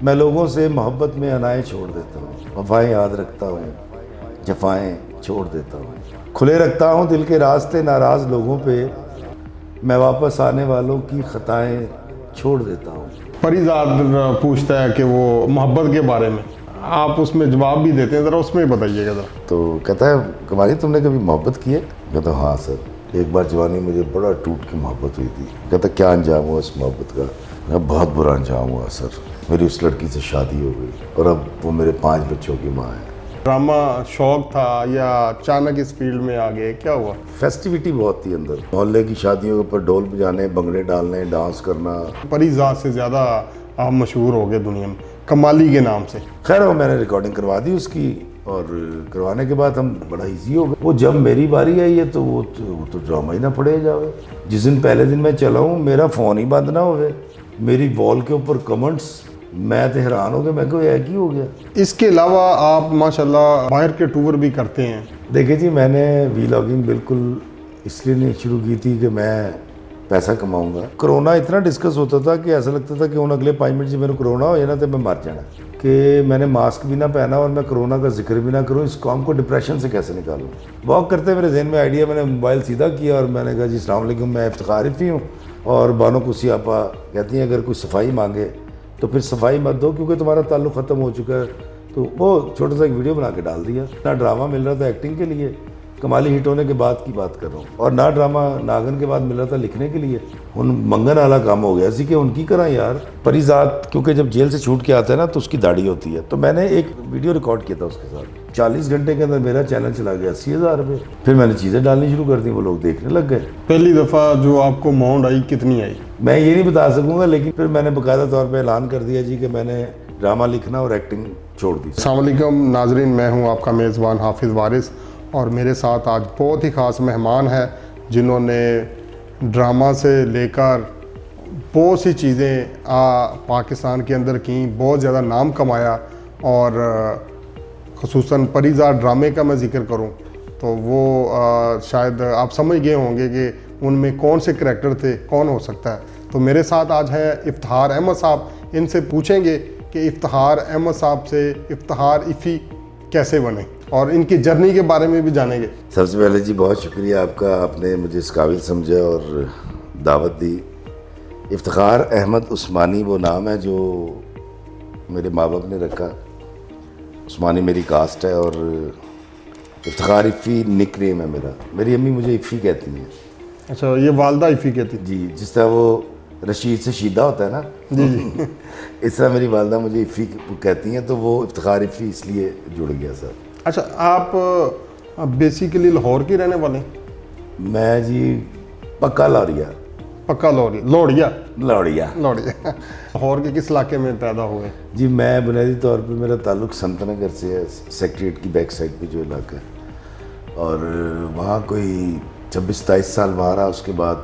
میں لوگوں سے محبت میں انائیں چھوڑ دیتا ہوں، وفائیں یاد رکھتا ہوں، جفائیں چھوڑ دیتا ہوں، کھلے رکھتا ہوں دل کے راستے ناراض لوگوں پہ، میں واپس آنے والوں کی خطائیں چھوڑ دیتا ہوں۔ پریزاد پوچھتا ہے کہ وہ محبت کے بارے میں آپ اس میں جواب بھی دیتے ہیں، ذرا اس میں بتائیے گا ذرا۔ تو کہتا ہے کماری تم نے کبھی محبت کی ہے؟ کہتا ہاں سر، ایک بار جوانی مجھے بڑا ٹوٹ کے محبت ہوئی تھی۔ کہتا کیا انجام ہوا اس محبت کا؟ کہا بہت برا انجام ہوا سر، میری اس لڑکی سے شادی ہو گئی اور اب وہ میرے 5 بچوں کی ماں ہے۔ ڈرامہ شوق تھا یا اچانک اس فیلڈ میں آ گئے، کیا ہوا؟ فیسٹیوٹی بہت تھی اندر، محلے کی شادیوں کے اوپر ڈھول بجانے، بنگڑے ڈالنے، ڈانس کرنا۔ پریزاد سے زیادہ آپ مشہور ہو گئے دنیا میں کمالی کے نام سے۔ خیر وہ میں نے ریکارڈنگ کروا دی اس کی، اور کروانے کے بعد ہم بڑا ایزی ہو گئے۔ وہ جب میری باری آئی ہے تو وہ تو ڈرامہ ہی نہ پڑے جاوے۔ جس دن پہلے دن میں چلا ہوں میرا فون ہی بند نہ ہوئے، میری وال کے اوپر کمنٹس، میں تو حیران ہو گیا، میں کوئی ایک ہی ہو گیا۔ اس کے علاوہ آپ ماشاءاللہ باہر کے ٹور بھی کرتے ہیں۔ دیکھیں جی، میں نے ویلاگنگ بالکل اس لیے نہیں شروع کی تھی کہ میں پیسہ کماؤں گا۔ کرونا اتنا ڈسکس ہوتا تھا کہ ایسا لگتا تھا کہ ان اگلے 5 منٹ جب میرے کرونا ہو جانا تو میں مر جانا، کہ میں نے ماسک بھی نہ پہنا اور میں کرونا کا ذکر بھی نہ کروں، اس قوم کو ڈپریشن سے کیسے نکالوں۔ واک کرتے میرے ذہن میں آئیڈیا، میں نے موبائل سیدھا کیا اور میں نے کہا جی السلام علیکم، میں افتخار عفی ہوں، اور بانو کسی آپا کہتی ہیں اگر کوئی صفائی مانگے تو پھر صفائی مت دو کیونکہ تمہارا تعلق ختم ہو چکا ہے۔ تو وہ چھوٹا سا ایک ویڈیو بنا کے ڈال دیا۔ نہ ڈرامہ مل رہا تھا ایکٹنگ کے لیے، کمالی ہٹ ہونے کے بعد کی بات کر رہا ہوں، اور نہ ڈرامہ ناگن کے بعد مل رہا تھا لکھنے کے لیے۔ ان منگن والا کام ہو گیا اسی کہ ان کی کرا یار۔ پریزاد کیونکہ جب جیل سے چھوٹ کے آتا ہے نا تو اس کی داڑھی ہوتی ہے، تو میں نے ایک ویڈیو ریکارڈ کیا تھا اس کے ساتھ، 40 گھنٹے کے اندر میرا چینل چلا گیا 80,000 روپے۔ پھر میں نے چیزیں ڈالنی شروع کر دی، وہ لوگ دیکھنے لگ گئے۔ پہلی دفعہ جو آپ کو اماؤنٹ آئی کتنی آئی؟ میں یہ نہیں بتا سکوں گا، لیکن پھر میں نے باقاعدہ طور پہ اعلان کر دیا جی کہ میں نے ڈرامہ لکھنا اور ایکٹنگ چھوڑ دی۔ السلام علیکم ناظرین، میں ہوں آپ کا میزبان حافظ وارث، اور میرے ساتھ آج بہت ہی خاص مہمان ہے جنہوں نے ڈرامہ سے لے کر بہت سی چیزیں پاکستان کے اندر کیں، بہت زیادہ نام کمایا، اور خصوصاً پریزاد ڈرامے کا میں ذکر کروں تو وہ شاید آپ سمجھ گئے ہوں گے کہ ان میں کون سے کریکٹر تھے، کون ہو سکتا ہے۔ تو میرے ساتھ آج ہے افتخار احمد صاحب، ان سے پوچھیں گے کہ افتخار احمد صاحب سے افتخار عفی کیسے بنے، اور ان کی جرنی کے بارے میں بھی جانیں گے۔ سب سے پہلے جی بہت شکریہ آپ کا، آپ نے مجھے اس قابل سمجھا اور دعوت دی۔ افتخار احمد عثمانی وہ نام ہے جو میرے ماں باپ نے رکھا، عثمانی میری کاسٹ ہے، اور افتخار عفی نک نیم ہے میرا۔ میری امی مجھے عفی کہتی ہیں۔ اچھا، یہ والدہ عفی کہتی؟ جی، جس طرح وہ رشید سے شیدہ ہوتا ہے نا، جی جی اس طرح میری والدہ مجھے عفی کہتی ہیں، تو وہ افتخار عفی اس لیے جڑ گیا سر۔ اچھا، آپ بیسیکلی لاہور کے رہنے والے ہیں؟ میں جی پکا لوریا، پکا لوڑیا لوڑیا۔ لاہور کے کس علاقے میں پیدا ہوئے؟ جی میں بنیادی طور پہ میرا تعلق سنت نگر سے ہے، سیکریٹ کی بیک سائڈ پہ جو علاقہ ہے، اور وہاں کوئی 26-27 سال وہاں رہا۔ اس کے بعد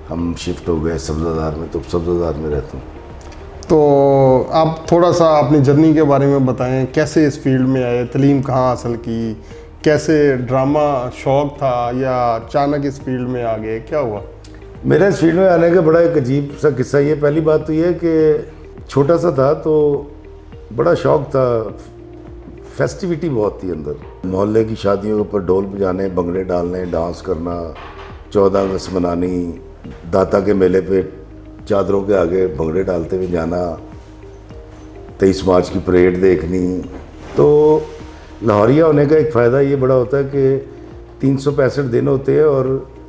ہم شفٹ ہو گئے سبزہ زار میں، تو سبزہ زار میں رہتا ہوں۔ تو آپ تھوڑا سا اپنی جرنی کے بارے میں بتائیں، کیسے اس فیلڈ میں آئے، تعلیم کہاں حاصل کی، کیسے ڈرامہ شوق تھا یا اچانک اس فیلڈ میں آ گئے، کیا ہوا؟ میرا اس فیلڈ میں آنے کا بڑا ایک عجیب سا قصہ یہ، پہلی بات تو یہ ہے کہ چھوٹا سا تھا تو بڑا شوق تھا، فیسٹیوٹی بہت تھی اندر، محلے کی شادیوں کے اوپر ڈھول بجانے، بنگڑے ڈالنے، ڈانس کرنا، 14 اگست منانی، داتا کے میلے پہ چادروں کے آگے بھنگڑے ڈالتے ہوئے جانا، 23 مارچ کی پریڈ دیکھنی۔ تو لاہوریا ہونے کا ایک فائدہ یہ بڑا ہوتا ہے کہ 365 دن ہوتے ہیں، اور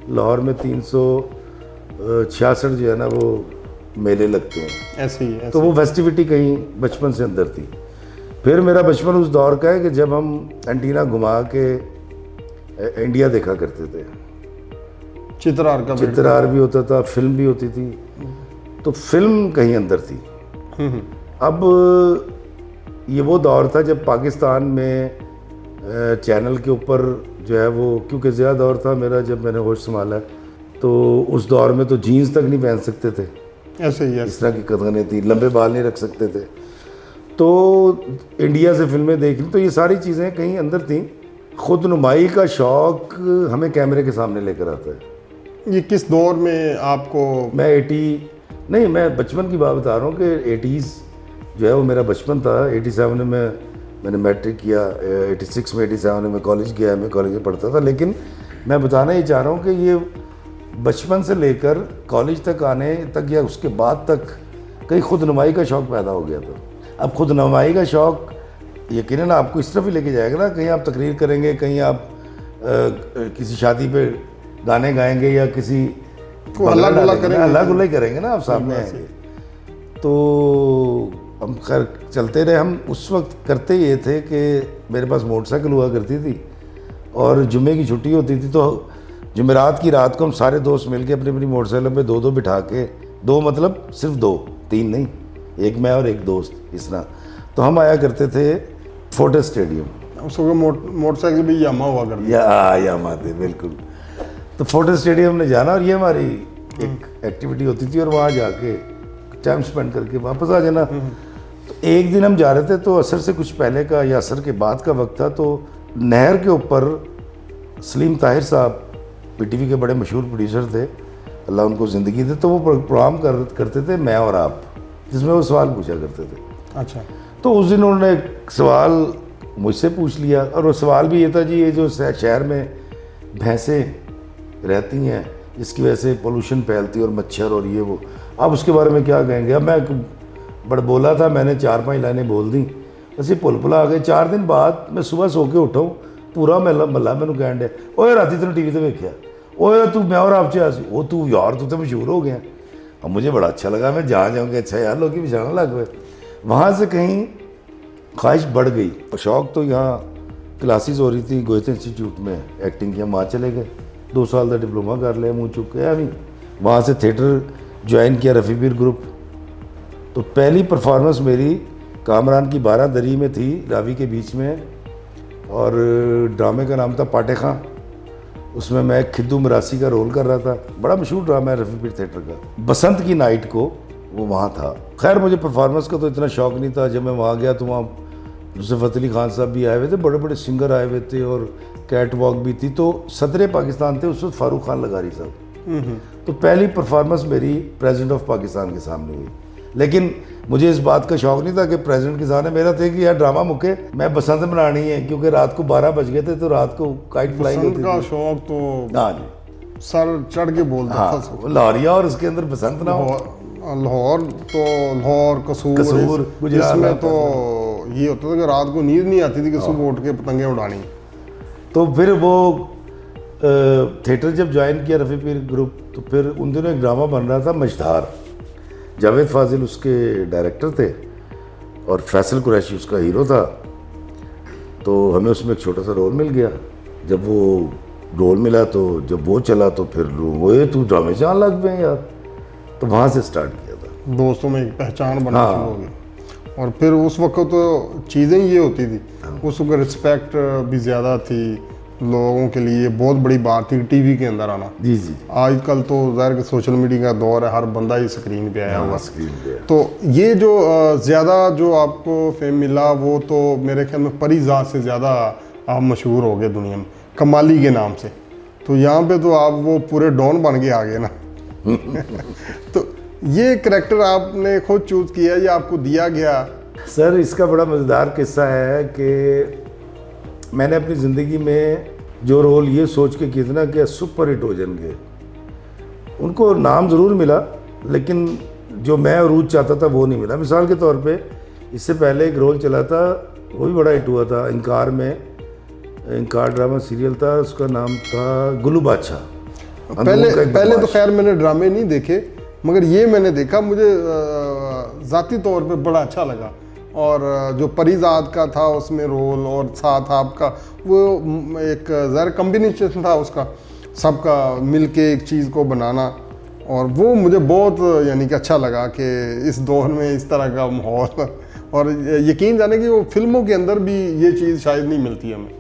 لاہور میں 366 جو ہے نا وہ میلے لگتے ہیں، ایسے ہی تو وہ فیسٹیوٹی کہیں بچپن سے اندر تھی۔ پھر میرا بچپن اس دور کا ہے کہ جب ہم اینٹینا گھما کے انڈیا دیکھا کرتے تھے، چترار بھی ہوتا تھا، فلم بھی ہوتی تھی، تو فلم کہیں اندر تھی۔ اب یہ وہ دور تھا جب پاکستان میں چینل کے اوپر جو ہے وہ، کیونکہ زیادہ دور تھا میرا جب میں نے ہوش سنبھالا، تو اس دور میں تو جینز تک نہیں پہن سکتے تھے، ایسے ہی اس طرح کی قدغنیں تھیں، لمبے بال نہیں رکھ سکتے تھے، تو انڈیا سے فلمیں دیکھنی، تو یہ ساری چیزیں کہیں اندر تھیں۔ خود نمائی کا شوق ہمیں کیمرے کے سامنے لے کر آتا ہے۔ یہ کس دور میں آپ کو؟ میں میں بچپن کی بات بتا رہا ہوں کہ جو ہے وہ میرا بچپن تھا. 87 میں نے میٹرک کیا, 86 میں 87 میں کالج گیا, میں کالج میں پڑھتا تھا. لیکن میں بتانا یہ چاہ رہا ہوں کہ یہ بچپن سے لے کر کالج تک آنے تک یا اس کے بعد تک کہیں خود نمائی کا شوق پیدا ہو گیا تھا. اب خود نمائی کا شوق یقیناً آپ کو اس طرف ہی لے کے جائے گا نا, کہیں آپ تقریر کریں گے, کہیں آپ کسی شادی پہ گانے گائیں گے یا کسی اللہ گلہ کریں گے نا, آپ سامنے آئیں گے. تو ہم خیر چلتے رہے. ہم اس وقت کرتے یہ تھے کہ میرے پاس موٹر سائیکل ہوا کرتی تھی اور جمعے کی چھٹی ہوتی تھی, تو جمعرات کی رات کو ہم سارے دوست مل کے اپنی اپنی موٹر سائیکل پہ دو بٹھا کے, دو مطلب صرف 2 3 نہیں, ایک میں اور ایک دوست اس طرح, تو ہم آیا کرتے تھے فورٹس اسٹیڈیم. اس کو موٹر سائیکل بھی یاما ہوا کرتی یاما تھے بالکل. تو فورٹس اسٹیڈیم نے جانا اور یہ ہماری ایک ایکٹیویٹی ہوتی تھی, اور وہاں جا کے ٹائم اسپینڈ کر کے واپس آ جانا. تو ایک دن ہم جا رہے تھے تو عصر سے کچھ پہلے کا یا عصر کے بعد کا وقت تھا, تو نہر کے اوپر سلیم طاہر صاحب پی ٹی وی کے بڑے مشہور پروڈیوسر تھے, اللہ ان کو زندگی دے, تو وہ پروگرام کرتے تھے میں اور آپ, جس میں وہ سوال پوچھا کرتے تھے. اچھا. تو اس دن انہوں نے ایک سوال مجھ سے پوچھ لیا, اور وہ سوال بھی یہ تھا جی یہ جو شہر میں بھینسیں رہتی ہیں جس کی وجہ سے پولوشن پھیلتی ہے اور مچھر اور یہ وہ, آپ اس کے بارے میں کیا کہیں گے. اب میں بڑا بولا تھا, میں نے 4-5 لائنیں بول دیں, بس یہ پلا آ گئے. 4 دن بعد میں صبح سو کے اٹھا ہوں, پورا محلہ میں کہن ڈے, اوے راتی تینوں ٹی وی تے ویکھیا, اوے تو میں اور آپ چاہ سی, وہ تو یار تو مشہور ہو گیا. اب مجھے بڑا اچھا لگا, میں جہاں جاؤں گا اچھا یار لوگ بچھانا لگ گئے. وہاں سے کہیں خواہش بڑھ گئی, شوق تو یہاں کلاسز ہو رہی تھی گویتے انسٹیٹیوٹ میں ایکٹنگ کی, ہم وہاں چلے گئے, 2 سال کا ڈپلوما کر لیا, منہ چک گیا نہیں. وہاں سے تھیٹر جوائن کیا رفیع پیر گروپ. تو پہلی پرفارمنس میری کامران کی 12 دری میں تھی, راوی کے بیچ میں, اور ڈرامے کا نام تھا پاٹے خان. اس میں میں کھدو مراسی کا رول کر رہا تھا, بڑا مشہور ڈرامہ ہے رفیع پیر تھیٹر کا. بسنت کی نائٹ کو وہ وہاں تھا. خیر مجھے پرفارمنس کا تو اتنا شوق نہیں تھا. جب میں وہاں گیا تو وہاں نصرت علی خان صاحب بھی آئے ہوئے تھے, بڑے بڑے سنگر آئے ہوئے تھے, اور کیٹ واک بھی تھی. تو صدر پاکستان تھے اس وقت فاروق خان لغاری صاحب. تو پہلی پرفارمنس میری پریزیڈنٹ آف پاکستان کے سامنے ہوئی. لیکن مجھے اس بات کا شوق نہیں تھا کہ پریزیڈنٹ کے سامنے, میرا تھا کہ یار ڈرامہ مکے, میں بسنت منانی ہے, کیونکہ رات کو 12 بج گئے تھے تو رات کو کائٹ فلائنگ ہوتی تھی. شوق تو ہاں جی, سر چڑھ کے بولتا تھا لاہوریا, اور اس کے اندر بسنت نہ ہو. لاہور تو لاہور قصور اس میں تو یہ ہوتا تھا کہ رات کو نیند نہیں آتی تھی کہ صبح اٹھ کے پتنگیں اڑانی. تو پھر وہ تھیٹر جب جوائن کیا رفیع پیر گروپ, تو پھر ان دنوں ایک ڈرامہ بن رہا تھا مجدار, جاوید فاضل اس کے ڈائریکٹر تھے اور فیصل قریشی اس کا ہیرو تھا. تو ہمیں اس میں ایک چھوٹا سا رول مل گیا. جب وہ رول ملا تو جب وہ چلا تو پھر وہ تو ڈرامے چاہنے لگ پے یار. تو وہاں سے سٹارٹ کیا تھا, دوستوں میں ایک پہچان بنا شروع ہو گئی. اور پھر اس وقت تو چیزیں یہ ہوتی تھی, اس وقت رسپیکٹ بھی زیادہ تھی لوگوں کے لیے, بہت بڑی بات تھی ٹی وی کے اندر آنا. جی جی. آج کل تو ظاہر کہ سوشل میڈیا کا دور ہے, ہر بندہ ہی اسکرین پہ آیا ہوا. اسکرین پہ. تو یہ جو زیادہ جو آپ کو فیم ملا وہ تو میرے خیال میں پری ذات سے زیادہ آپ مشہور ہو گئے دنیا میں, کمالی کے نام سے. تو یہاں پہ تو آپ وہ پورے ڈون بن کے آ گئے نا. تو یہ کریکٹر آپ نے خود چوز کیا یا آپ کو دیا گیا؟ سر اس کا بڑا مزیدار قصہ ہے کہ میں نے اپنی زندگی میں جو رول یہ سوچ کے کیا کہ سپر ہٹ ہو جائیں گے, ان کو نام ضرور ملا لیکن جو میں عروج چاہتا تھا وہ نہیں ملا. مثال کے طور پہ اس سے پہلے ایک رول چلا تھا, وہ بھی بڑا ہٹ ہوا تھا, انکار میں, انکار ڈرامہ سیریل تھا, اس کا نام تھا گلو بادشاہ. پہلے تو خیر میں نے ڈرامے نہیں دیکھے, مگر یہ میں نے دیکھا, مجھے ذاتی طور پہ بڑا اچھا لگا. اور جو پریزاد کا تھا اس میں رول, اور ساتھ آپ کا وہ ایک ظاہر کمبینیشن تھا اس کا, سب کا مل کے ایک چیز کو بنانا, اور وہ مجھے بہت یعنی کہ اچھا لگا کہ اس دور میں اس طرح کا ماحول. اور یقین جانے کہ وہ فلموں کے اندر بھی یہ چیز شاید نہیں ملتی ہمیں,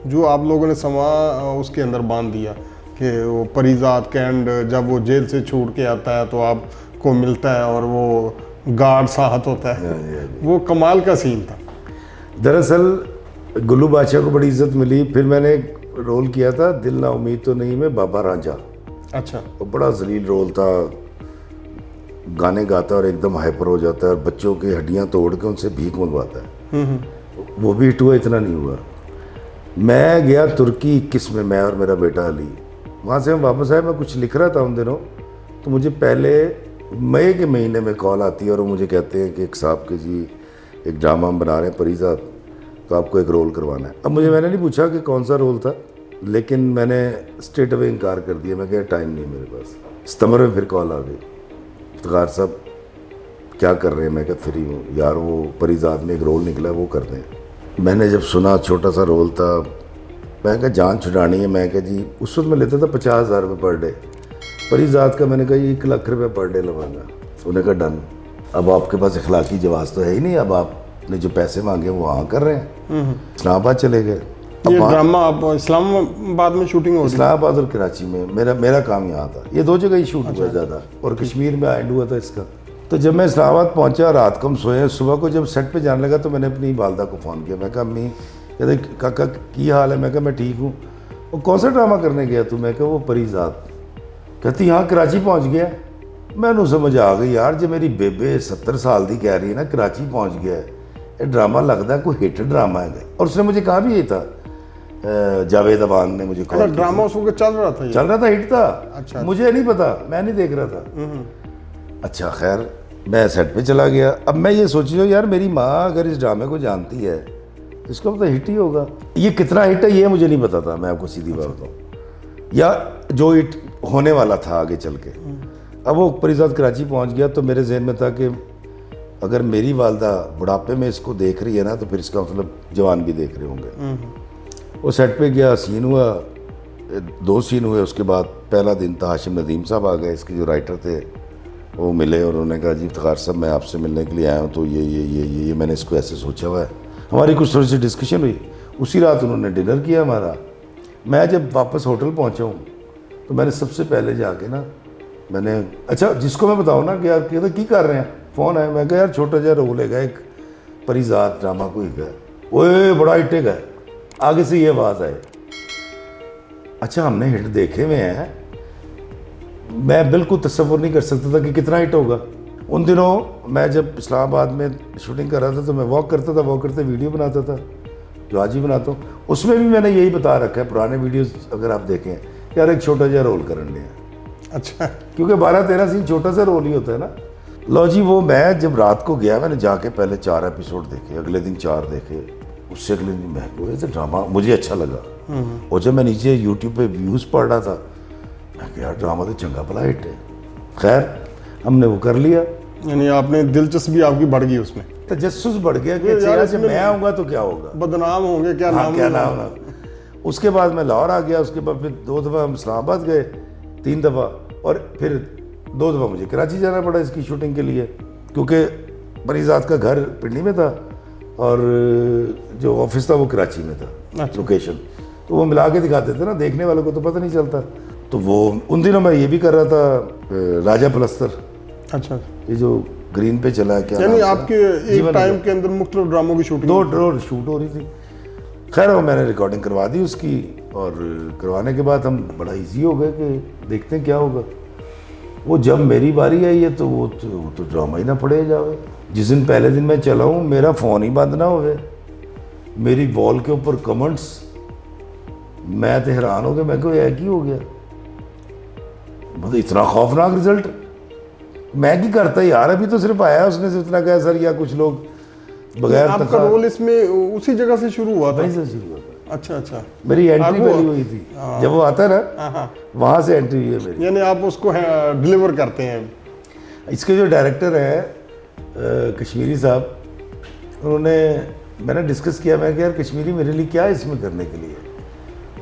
جو آپ لوگوں نے سما اس کے اندر باندھ دیا کہ وہ پریزاد کینڈ جب وہ جیل سے چھوٹ کے آتا ہے تو آپ کو ملتا ہے اور وہ گارڈ ساتھ ہوتا ہے, وہ کمال کا سین تھا. دراصل گلو بادشاہ کو بڑی عزت ملی. پھر میں نے ایک رول کیا تھا دل نا امید تو نہیں میں بابا رانجھا. اچھا. وہ بڑا ذلیل رول تھا, گانے گاتا ہے اور ایک دم ہائپر ہو جاتا ہے اور بچوں کی ہڈیاں توڑ کے ان سے بھیک منگواتا ہے. وہ بھی ہٹ ہوا, اتنا نہیں ہوا. میں گیا ترکی 21 میں اور میرا بیٹا علی. وہاں سے ہم واپس آئے, میں کچھ لکھ رہا تھا ان دنوں, تو مجھے پہلے مئی کے مہینے میں کال آتی ہے اور وہ مجھے کہتے ہیں کہ ایک صاحب کے جی ایک ڈرامہ ہم بنا رہے ہیں پریزاد, تو آپ کو ایک رول کروانا ہے. اب میں نے نہیں پوچھا کہ کون سا رول تھا, لیکن میں نے اسٹریٹ اوے انکار کر دیا. میں کہا ٹائم نہیں میرے پاس. ستمبر میں پھر کال آ گئی, افتخار صاحب کیا کر رہے ہیں؟ میں کہا فری ہوں یار, وہ پریزاد میں ایک رول نکلا ہے وہ کر دیں. میں نے جب سنا چھوٹا سا رول تھا, میں کہا جان چھڑانی ہے. میں کہا جی اس وقت میں لیتا تھا 50,000 روپے پر ڈے. پریزاد کا میں نے کہا یہ 1 لاکھ روپے پر ڈے لگاؤں گا. انہوں نے کہا ڈن. اب آپ کے پاس اخلاقی جواز تو ہے ہی نہیں, اب آپ نے جو پیسے مانگے وہ وہاں کر رہے ہیں. اسلام آباد چلے گئے. یہ ڈرامہ آپ اسلام آباد میں شوٹنگ ہو رہی ہے؟ اسلام آباد اور کراچی میں. میرا کام یہاں تھا. یہ 2 جگہ ہی شوٹ ہوا زیادہ, اور کشمیر میں اینڈ ہوا تھا اس کا. تو جب میں اسلام آباد پہنچا, رات کو ہم سوئے, صبح کو جب سیٹ پہ جانے لگا تو میں نے اپنی والدہ کو فون کیا. میں کہا امی, کہتے کاکا کی حال ہے؟ میں کہا میں ٹھیک ہوں. وہ کون سا ڈرامہ کرنے گیا تو؟ میں کہا وہ پریزاد. کہتی ہاں کراچی پہنچ گیا. میں نے سمجھ آ گئی یار, جو میری بیبے 70 سال دی کہہ رہی ہے نا کراچی پہنچ گیا ہے, یہ ڈرامہ لگتا ہے کوئی ہٹ ڈرامہ ہے. اور اس نے مجھے کہا بھی یہ تھا, جاوید ابان نے مجھے کہا ڈرامہ اس وقت چل رہا تھا, ہٹ تھا. مجھے نہیں پتا, میں نہیں دیکھ رہا تھا. اچھا خیر, میں سیٹ پہ چلا گیا. اب میں یہ سوچ رہا ہوں یار میری ماں اگر اس ڈرامے کو جانتی ہے تو اس کا پتہ ہٹ ہی ہوگا. یہ کتنا ہٹ ہے یہ مجھے نہیں پتا تھا, میں آپ کو سیدھی بات بتاؤں, یا جو ہٹ ہونے والا تھا آگے چل کے. اب وہ پریزاد کراچی پہنچ گیا تو میرے ذہن میں تھا کہ اگر میری والدہ بڑھاپے میں اس کو دیکھ رہی ہے نا تو پھر اس کا مطلب جوان بھی دیکھ رہے ہوں گے. وہ سیٹ پہ گیا, سین ہوا, 2 سین ہوئے. اس کے بعد پہلا دن تھا, ہاشم ندیم صاحب آ گئے, اس کے جو رائٹر تھے وہ ملے اور انہوں نے کہا جی افتخار صاحب میں آپ سے ملنے کے لیے آیا ہوں, تو یہ میں نے اس کو ایسے سوچا ہوا ہے. ہماری کچھ تھوڑی سی ڈسکشن ہوئی. اسی رات انہوں نے ڈنر کیا ہمارا. میں جب واپس ہوٹل پہنچا ہوں تو میں نے سب سے پہلے جا کے نا میں نے, اچھا جس کو میں بتاؤں نا کہ یار کہتے کی کر رہے ہیں, فون آیا. میں کہا یار چھوٹا جہا رول ہے گا ایک پریزاد ڈرامہ کوئی ہے, اوے بڑا ہٹ گا. آگے سے یہ آواز آئے. اچھا ہم نے ہٹ دیکھے ہوئے ہیں, میں بالکل تصور نہیں کر سکتا تھا کہ کتنا ہٹ ہوگا. ان دنوں میں جب اسلام آباد میں شوٹنگ کر رہا تھا تو میں واک کرتا تھا, واک کرتے ویڈیو بناتا تھا جو آج ہی بناتا ہوں. اس میں بھی میں نے یہی بتا رکھا ہے, پرانے ویڈیوز اگر آپ دیکھیں کہ یار ایک چھوٹا جہا رول کرن لیا. اچھا, کیونکہ 12-13 سین چھوٹا سا رول ہی ہوتا ہے نا. لو جی, وہ میں جب رات کو گیا میں نے جا کے پہلے 4 ایپیسوڈ دیکھے, اگلے دن 4 دیکھے, اس سے اگلے دن میں ڈرامہ مجھے اچھا لگا. اور جب میں نیچے یوٹیوب پہ ویوز پڑھ رہا تھا میں کہ یار ڈرامہ تو چنگا بھلا ہٹ ہے. خیر ہم نے وہ کر لیا. یعنی آپ نے دلچسپی آپ کی بڑھ گئی اس میں, تجسس بڑھ گیا کہ اچھا جب میں آؤں گا تو کیا ہوگا, بدنام ہوں گے, کیا نام ہوگا. اس کے بعد میں لاہور آ گیا. اس کے بعد پھر 2 دفعہ ہم اسلام آباد گئے, 3 دفعہ, اور پھر 2 دفعہ مجھے کراچی جانا پڑا اس کی شوٹنگ کے لیے, کیونکہ پریزاد کا گھر پنڈی میں تھا اور جو آفس تھا وہ کراچی میں تھا لوکیشن. تو وہ ملا کے دکھاتے تھے نا, دیکھنے والوں کو تو پتہ نہیں چلتا. تو وہ ان دنوں میں یہ بھی کر رہا تھا راجہ پلستر. اچھا, یہ جو گرین پہ چلا کیا, یعنی آپ کے ایک ٹائم کے اندر مختلف ڈراموں کی شوٹنگ 2 شوٹ ہو رہی تھی. خیر وہ میں نے ریکارڈنگ کروا دی اس کی, اور کروانے کے بعد ہم بڑا ایزی ہو گئے کہ دیکھتے ہیں کیا ہوگا. وہ جب میری باری آئی ہے تو وہ تو ڈرامہ ہی نہ پڑے جاوے. جس دن پہلے دن میں چلا ہوں میرا فون ہی بند نہ ہوئے, میری وال کے اوپر کمنٹس, میں تو حیران ہو گیا. میں کہ ایک ہی ہو گیا, مطلب اتنا خوفناک رزلٹ. میں کی کرتا یار, ابھی تو صرف آیا اس نے صرف اتنا کہا سر یا کچھ لوگ بغیر آپ کا رول اس میں اسی جگہ سے شروع ہوا تھا؟ وہیں سے شروع ہوا تھا. اچھا, میری انٹری پہلی ہوئی تھی جب وہ آتا ہے نا, وہاں سے انٹری ہوئی ہے میری. یعنی آپ اس کو ڈلیور کرتے ہیں. اس کے جو ڈائریکٹر ہیں کشمیری صاحب, انہوں نے, میں نے ڈسکس کیا, میں کہ یار کشمیری میرے لیے کیا ہے اس میں کرنے کے لیے.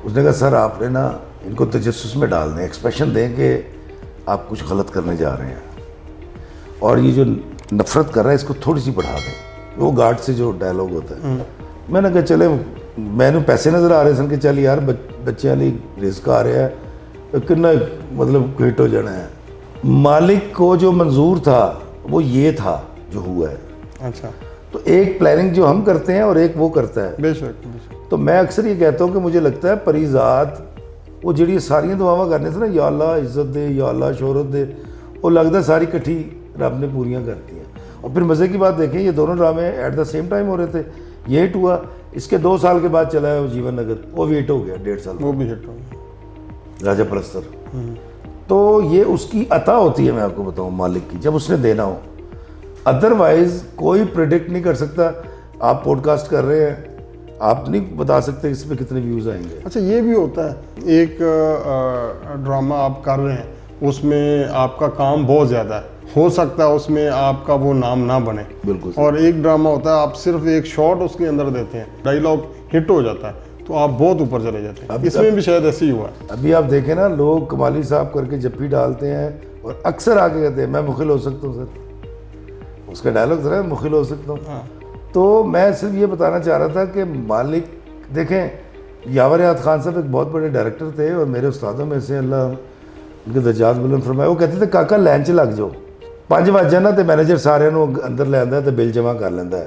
اس نے کہا سر آپ نے نا ان کو تجسس میں ڈال دیں, ایکسپریشن دیں کہ آپ کچھ غلط کرنے جا رہے ہیں, اور یہ جو نفرت کر رہا ہے اس کو تھوڑی سی بڑھا دیں. وہ گارڈ سے جو ڈائلاگ ہوتا ہے. میں نے کہا چلے, میں نے پیسے نظر آ رہے سن کہ چل یار بچے والی رزق آ رہا ہے, کتنا مطلب ہٹ ہو جانا ہے. مالک کو جو منظور تھا وہ یہ تھا جو ہوا ہے. اچھا, تو ایک پلاننگ جو ہم کرتے ہیں اور ایک وہ کرتا ہے. بے شک. تو میں اکثر یہ کہتا ہوں کہ مجھے لگتا ہے پریزاد وہ جڑی ساری دعاواں کرنے سے نا, یا اللہ عزت دے, یا اللہ شہرت دے, وہ لگتا ہے ساری کٹھی رب نے پوریاں کرتی ہیں. اور پھر مزے کی بات دیکھیں, یہ دونوں ڈرامے ایٹ دا سیم ٹائم ہو رہے تھے. یہ ہٹ ہوا, اس کے 2 سال کے بعد چلا ہے وہ جیون نگر, وہ بھی ہٹ ہو گیا 1.5 سال, وہ بھی ہٹ ہو گیا. راجا پلستر. تو یہ اس کی عطا ہوتی ہے, میں آپ کو بتاؤں, مالک کی, جب اس نے دینا ہو. ادروائز کوئی پریڈکٹ نہیں کر سکتا. آپ پوڈ کاسٹ کر رہے ہیں, آپ نہیں بتا سکتے اس پہ کتنے ویوز آئیں گے. اچھا یہ بھی ہوتا ہے, ایک ڈرامہ آپ کر رہے ہیں, اس میں آپ کا کام بہت زیادہ ہے, ہو سکتا ہے اس میں آپ کا وہ نام نہ بنے. بالکل. اور ایک ڈرامہ ہوتا ہے آپ صرف ایک شارٹ اس کے اندر دیتے ہیں, ڈائیلاگ ہٹ ہو جاتا ہے, تو آپ بہت اوپر چلے جاتے ہیں. اس میں بھی شاید ایسے ہی ہوا ہے. ابھی آپ دیکھیں نا, لوگ کمالی صاحب کر کے جپی ڈالتے ہیں اور اکثر آ کے کہتے ہیں میں مخل ہو سکتا ہوں. سر اس کا ڈائلاگ ذرا مخل ہو سکتا ہوں. تو میں صرف یہ بتانا چاہ رہا تھا کہ مالک, دیکھیں یاور یاد خان صاحب ایک بہت بڑے ڈائریکٹر تھے اور میرے استادوں میں سے, اللہ ان کے درجات بلند فرمائے. وہ کہتے تھے کاکا لائن 'ਚ ਲੱਗ ਜਾਓ, 5 ਵਜ ਜਾਣਾ ਤੇ ਮੈਨੇਜਰ ਸਾਰਿਆਂ ਨੂੰ ਅੰਦਰ ਲੈ ਆਂਦਾ ਤੇ ਬਿੱਲ ਜਮ੍ਹਾਂ ਕਰ ਲੈਂਦਾ ਹੈ.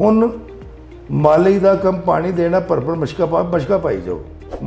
ਹੁਣ ਮਾਲੀ ਦਾ ਕੰਮ ਪਾਣੀ ਦੇਣਾ, ਭਰਪਰ ਮਸ਼ਕਾ ਪਾਈ ਜਾਓ.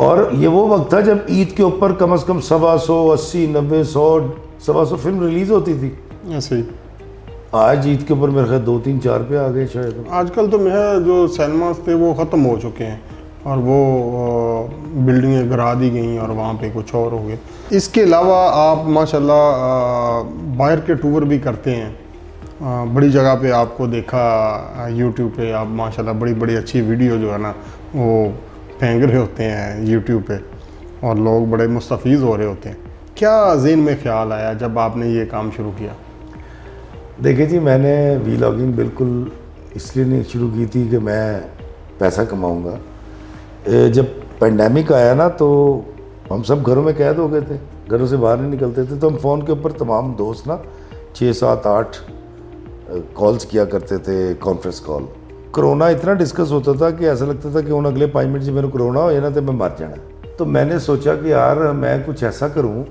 اور یہ وہ وقت تھا جب عید کے اوپر کم از کم 100 80 90 100 125 فلم ریلیز ہوتی تھی. ایسے ہی آج عید کے اوپر میرے خیال 2 3 4 پہ آ گئے شاید. آج کل تو جو سینماز تھے وہ ختم ہو چکے ہیں اور وہ بلڈنگیں گرا دی گئیں اور وہاں پہ کچھ اور ہو گئے. اس کے علاوہ آپ ماشاءاللہ باہر کے ٹور بھی کرتے ہیں. بڑی جگہ پہ آپ کو دیکھا یوٹیوب پہ، آپ ماشاءاللہ بڑی بڑی اچھی ویڈیو جو ہے نا وہ پھینک رہے ہوتے ہیں یوٹیوب پہ اور لوگ بڑے مستفیض ہو رہے ہوتے ہیں. کیا ذہن میں خیال آیا جب آپ نے یہ کام شروع کیا؟ دیکھیں جی، میں نے ویلاگنگ بالکل اس لیے نہیں شروع کی تھی کہ میں پیسہ کماؤں گا. جب پینڈیمک آیا نا تو ہم سب گھروں میں قید ہو گئے تھے، گھروں سے باہر نہیں نکلتے تھے، تو ہم فون کے اوپر تمام دوست نا 6 7 8 کالز کیا کرتے تھے، کانفرنس کال. کرونا اتنا ڈسکس ہوتا تھا کہ ایسا لگتا تھا کہ ان اگلے 5 منٹ سے میرے کرونا ہو یا نا تو میں مر جانا. تو میں نے سوچا کہ یار میں کچھ ایسا کروں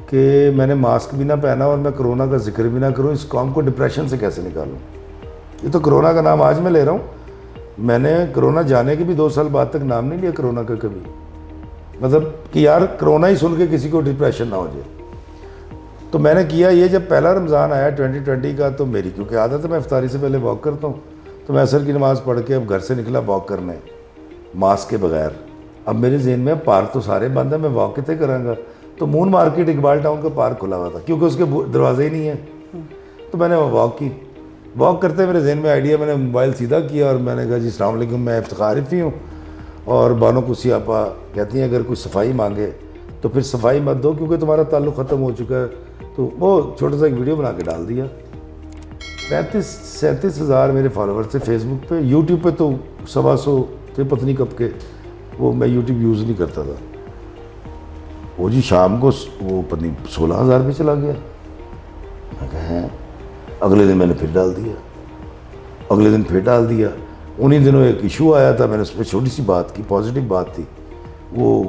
کہ میں نے ماسک بھی نہ پہنا اور میں کرونا کا ذکر بھی نہ کروں. اس قوم کو ڈپریشن سے کیسے نکالوں؟ یہ تو کرونا کا نام آج میں لے رہا ہوں، میں نے کرونا جانے کے بھی 2 سال بعد تک نام نہیں لیا کرونا کا کبھی. مطلب کہ یار کرونا ہی سن کے کسی کو ڈپریشن نہ ہو جائے. تو میں نے کیا یہ، جب پہلا رمضان آیا 2020 کا، تو میری کیونکہ عادت ہے میں افطاری سے پہلے واک کرتا ہوں، تو میں عصر کی نماز پڑھ کے اب گھر سے نکلا واک کرنے ماسک کے بغیر. اب میرے ذہن میں پارک تو سارے بند ہیں، میں واک کتنے کراں گا؟ تو مون مارکیٹ اقبال ٹاؤن کا پارک کھلا ہوا تھا کیونکہ اس کے دروازے ہی نہیں ہیں. تو میں نے واک کی. واک کرتے میرے ذہن میں آئیڈیا، میں نے موبائل سیدھا کیا اور میں نے کہا جی السلام علیکم، میں افتخار عارفی ہوں اور بانو کسی آپا کہتی ہیں اگر کوئی صفائی مانگے تو پھر صفائی مت دو کیونکہ تمہارا تعلق ختم ہو چکا ہے. تو وہ چھوٹا سا ایک ویڈیو بنا کے ڈال دیا. 35-37 ہزار میرے فالوور تھے فیس بک پہ. یوٹیوب پہ تو 125 تھے پتہ نہیں کب کے، وہ میں یوٹیوب یوز نہیں کرتا تھا. وہ جی شام کو وہ پتہ نہیں 16 ہزار پہ چلا گیا. میں کہا ہیں. اگلے دن میں نے پھر ڈال دیا، اگلے دن پھر ڈال دیا. انہی دنوں ایک ایشو آیا تھا، میں نے اس پہ چھوٹی سی بات کی، پازیٹیو بات تھی. وہ